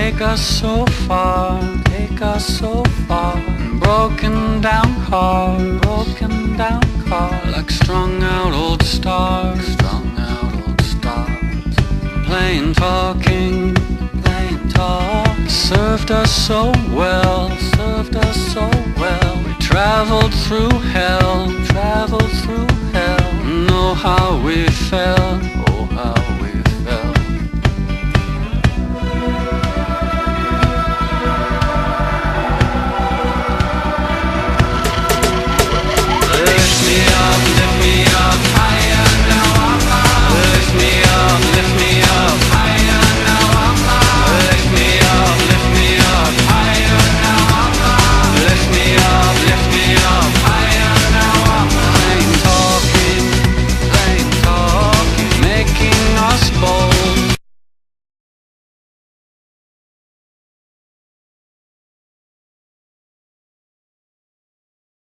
take us so far, take us so far. Broken down car, like strung out old stars, strung out old stars. Plain talking, plain talk, served us so well, served us so well. We traveled through hell, know how we felt.